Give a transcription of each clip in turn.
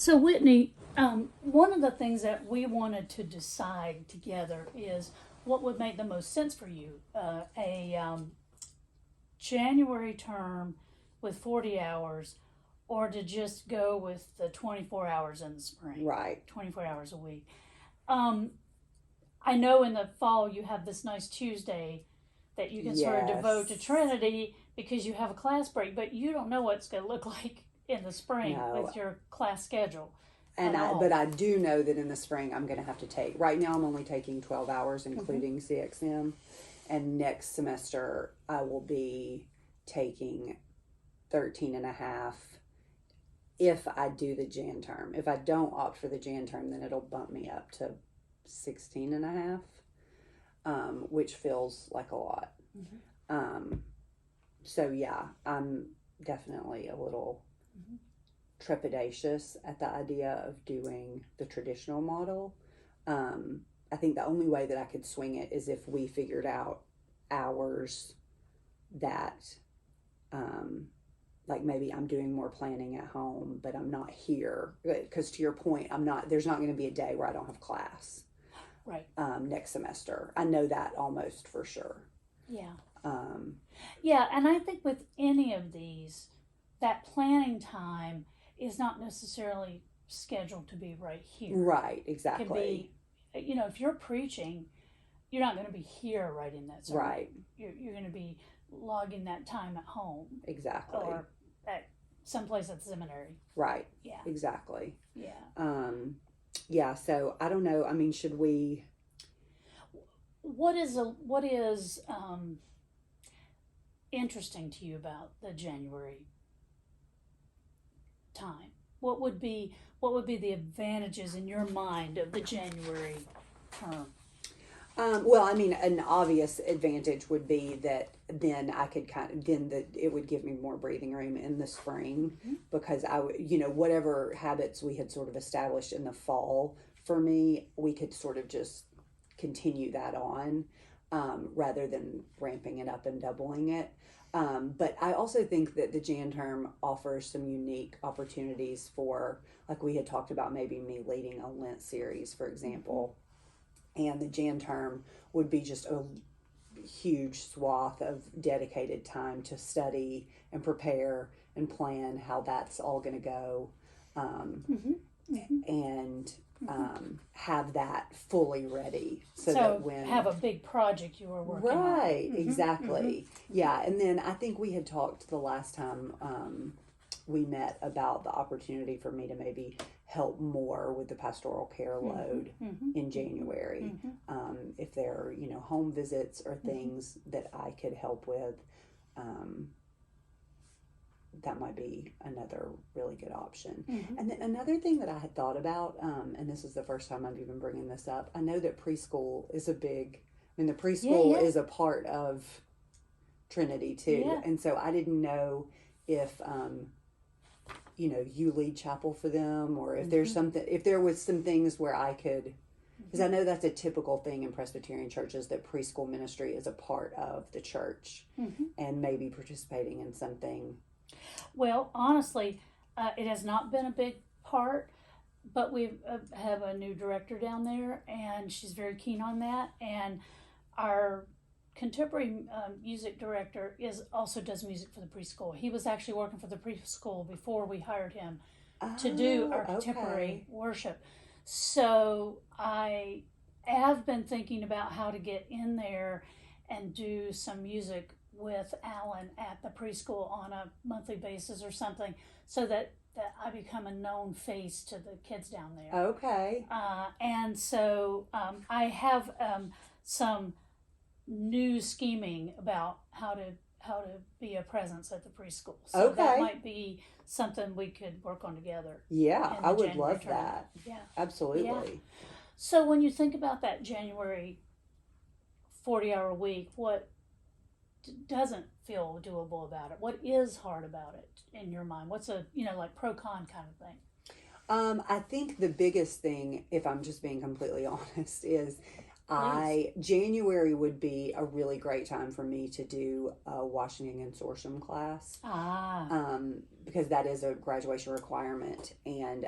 So, Whitney, one of the things that we wanted to decide together is what would make the most sense for you. A January term with 40 hours, or to just go with the 24 hours in the spring. Right. 24 hours a week. I know in the fall you have this nice Tuesday that you can sort of devote to Trinity because you have a class break, but you don't know what it's going to look like in the spring with your class schedule. But I do know that in the spring I'm going to have to take, right now I'm only taking 12 hours including CXM, and next semester I will be taking 13 and a half if I do the Jan term. If I don't opt for the Jan term, then it'll bump me up to 16 and a half, which feels like a lot. So yeah, I'm definitely a little trepidatious at the idea of doing the traditional model. I think the only way that I could swing it is if we figured out hours that, like maybe I'm doing more planning at home, but I'm not here. Because to your point, there's not going to be a day where I don't have class. Right. Next semester. I know that almost for sure. Yeah. Yeah, and I think with any of these, that planning time is not necessarily scheduled to be right here. Right, exactly. It could be, if you're preaching, you're not going to be here right in that sermon. Right. You're going to be logging that time at home. Exactly. Or at someplace at the seminary. Right. Yeah. Exactly. Yeah. Yeah, so I don't know. I mean, should we... What is interesting to you about the January time? What would be the advantages in your mind of the January term? Well, I mean, an obvious advantage would be that then I could it would give me more breathing room in the spring, because I would, whatever habits we had sort of established in the fall for me, we could sort of just continue that on, rather than ramping it up and doubling it. But I also think that the Jan term offers some unique opportunities for, like we had talked about, maybe me leading a Lent series, for example. And the Jan term would be just a huge swath of dedicated time to study and prepare and plan how that's all going to go. And have that fully ready so that when have a big project you were working on. Right, exactly. Yeah, and then I think we had talked the last time we met about the opportunity for me to maybe help more with the pastoral care load in January. If there are, home visits or things that I could help with, that might be another really good option. And then another thing that I had thought about, and this is the first time I'm even bringing this up, I know that preschool is the preschool is a part of Trinity too. Yeah. And so I didn't know if, you lead chapel for them, or if there's if there was some things where I could, because I know that's a typical thing in Presbyterian churches, that preschool ministry is a part of the church, and maybe participating in something. Well, honestly, it has not been a big part, but we have a new director down there, and she's very keen on that. And our contemporary music director also does music for the preschool. He was actually working for the preschool before we hired him to do our contemporary worship. So I have been thinking about how to get in there and do some music with Alan at the preschool on a monthly basis or something, so that I become a known face to the kids down there. Okay. And so I have some new scheming about how to be a presence at the preschool. So that might be something we could work on together. Yeah, I would love that. Yeah, absolutely. Yeah. So when you think about that January 40-hour week, what doesn't feel doable about it? What is hard about it in your mind? What's a like pro-con kind of thing? I think the biggest thing, if I'm just being completely honest, is January would be a really great time for me to do a Washington Consortium class. Because that is a graduation requirement, and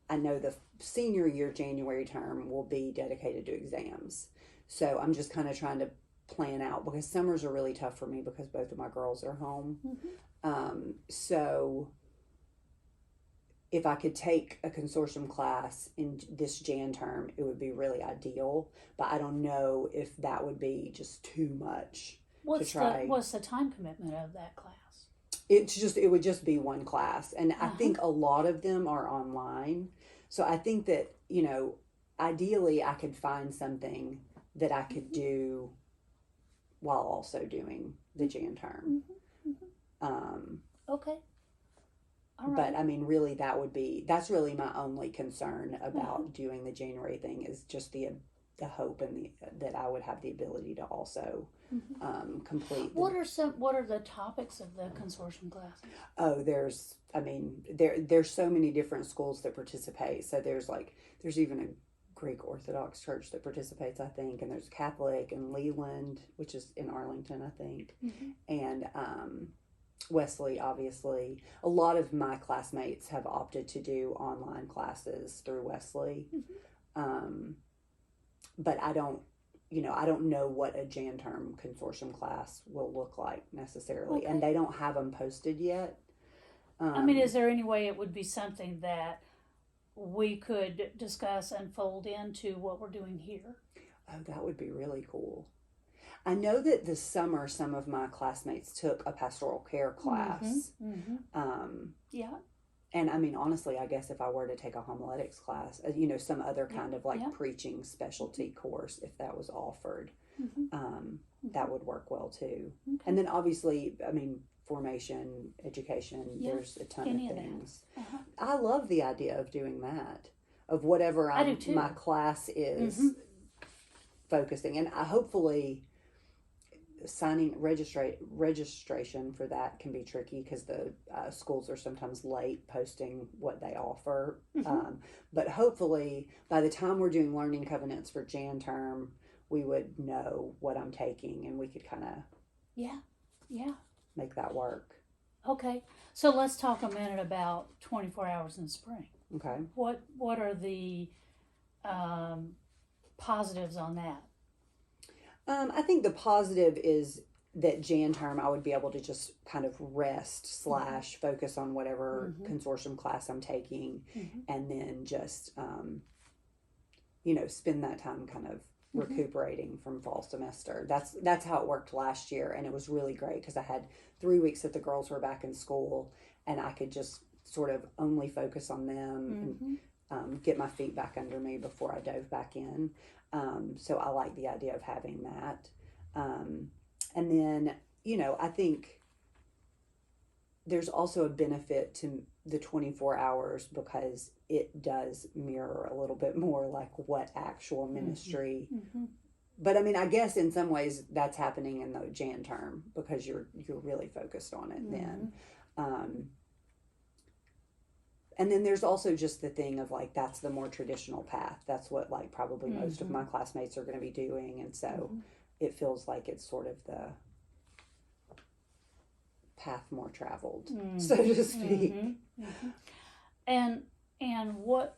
I know the senior year January term will be dedicated to exams. So I'm just kind of trying to plan out, because summers are really tough for me because both of my girls are home. So if I could take a consortium class in this Jan term, it would be really ideal. But I don't know if that would be just too much to try. What's the time commitment of that class? It would just be one class. And I think a lot of them are online. So I think that, ideally I could find something that I could do while also doing the Jan term. Okay. All right. But I mean, really, that's really my only concern about doing the January thing, is just the hope and that I would have the ability to also complete. What are the topics of the consortium class? Oh, there's so many different schools that participate. So there's even a Greek Orthodox church that participates, I think, and there's Catholic and Leland, which is in Arlington, I think, and Wesley, obviously. A lot of my classmates have opted to do online classes through Wesley. But I don't know what a Jan term consortium class will look like necessarily. And they don't have them posted yet. Is there any way it would be something that we could discuss and fold into what we're doing here? Oh, that would be really cool. I know that this summer some of my classmates took a pastoral care class. And honestly, I guess if I were to take a homiletics class, some other kind of preaching specialty course, if that was offered, that would work well too. And then obviously, formation, education, there's a ton of things. I love the idea of doing that, of whatever my class is focusing. And I hopefully signing registration for that can be tricky because the schools are sometimes late posting what they offer. But hopefully by the time we're doing learning covenants for Jan term, we would know what I'm taking and we could kind of make that work. Okay, so let's talk a minute about 24 hours in spring. Okay. What are the positives on that? I think the positive is that Jan term I would be able to just kind of rest / focus on whatever consortium class I'm taking, and then just spend that time kind of recuperating from fall semester. That's how it worked last year, and it was really great because I had 3 weeks that the girls were back in school, and I could just sort of only focus on them and get my feet back under me before I dove back in. So I like the idea of having that. And then, I think there's also a benefit to the 24 hours because it does mirror a little bit more like what actual ministry. But I guess in some ways that's happening in the Jan term because you're really focused on it then. And then there's also just the thing of that's the more traditional path. That's what probably most of my classmates are going to be doing. And so it feels like it's sort of the path more traveled, so to speak. And what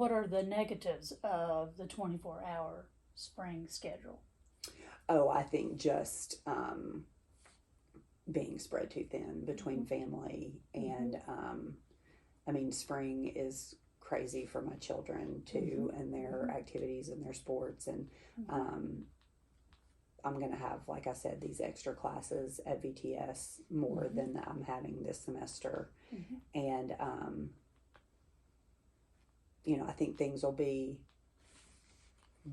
are the negatives of the 24-hour spring schedule? Oh, I think just being spread too thin between family and spring is crazy for my children too, and their activities and their sports, and I'm going to have, like I said, these extra classes at VTS more than I'm having this semester. And I think things will be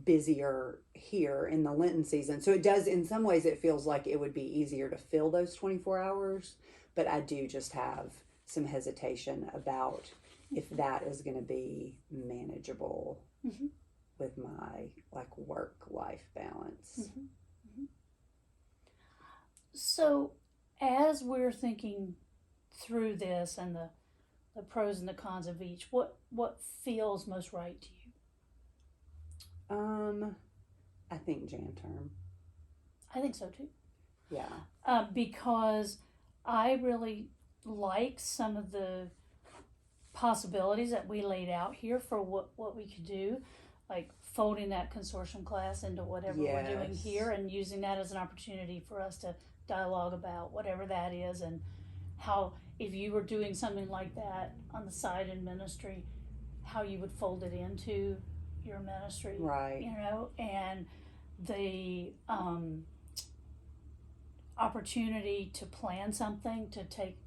busier here in the Lenten season. So it does, in some ways, it feels like it would be easier to fill those 24 hours, but I do just have some hesitation about if that is going to be manageable with my work-life balance. So as we're thinking through this and the the pros and the cons of each. What feels most right to you? I think Jan term. I think so too. Yeah. Because I really like some of the possibilities that we laid out here for what we could do, like folding that consortium class into whatever we're doing here and using that as an opportunity for us to dialogue about whatever that is, and how, if you were doing something like that on the side in ministry, how you would fold it into your ministry, Right. you know, and the opportunity to plan something, to take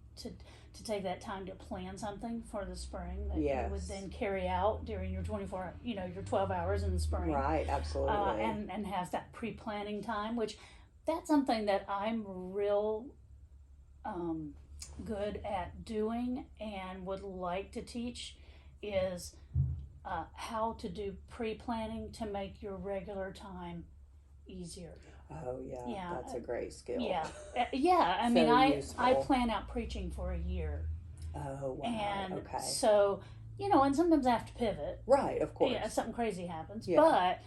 that time to plan something for the spring that you would then carry out during your 24, your 12 hours in the spring. Right, absolutely. And have that pre-planning time, which that's something that I'm real good at doing and would like to teach, is how to do pre-planning to make your regular time easier. Oh yeah, that's a great skill. Yeah, I mean, I plan out preaching for a year. Oh wow. And okay. so, and sometimes I have to pivot. Right, of course. Yeah, something crazy happens. Yeah. But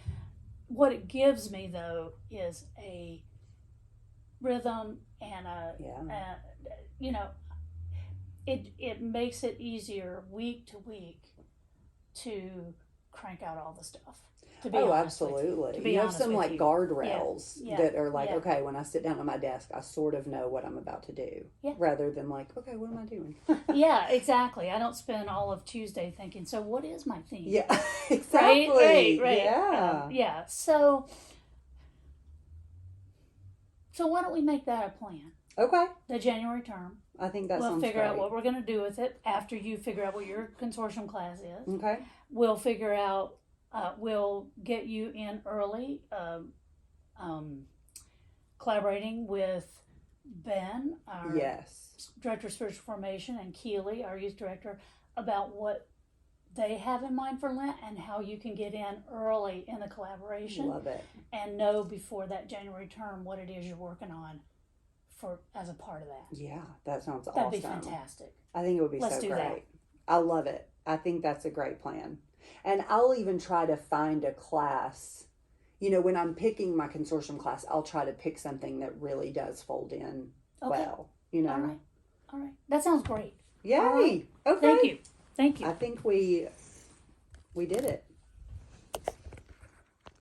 what it gives me though is a rhythm and it makes it easier week to week to crank out all the stuff. To be honest absolutely. With you You have some like guardrails that are like, yeah. okay, when I sit down at my desk, I sort of know what I'm about to do. Yeah. Rather than like, okay, what am I doing? Yeah, exactly. I don't spend all of Tuesday thinking, so what is my theme? Yeah, exactly. Right. Yeah. So why don't we make that a plan? Okay. The January term. I think that sounds We'll figure great. out what we're going to do with it after you figure out what your consortium class is. Okay. We'll figure out, we'll get you in early, collaborating with Ben, our Director of Spiritual Formation, and Keely, our Youth Director, about what they have in mind for Lent and how you can get in early in the collaboration. Love it. And know before that January term what it is you're working on as a part of that. Yeah, that sounds awesome. That'd be fantastic. I think it would be Let's so do great. that. I love it. I think that's a great plan. And I'll even try to find a class. When I'm picking my consortium class, I'll try to pick something that really does fold in well. All right. That sounds great. Yay. Right. Okay. Thank you. I think we did it.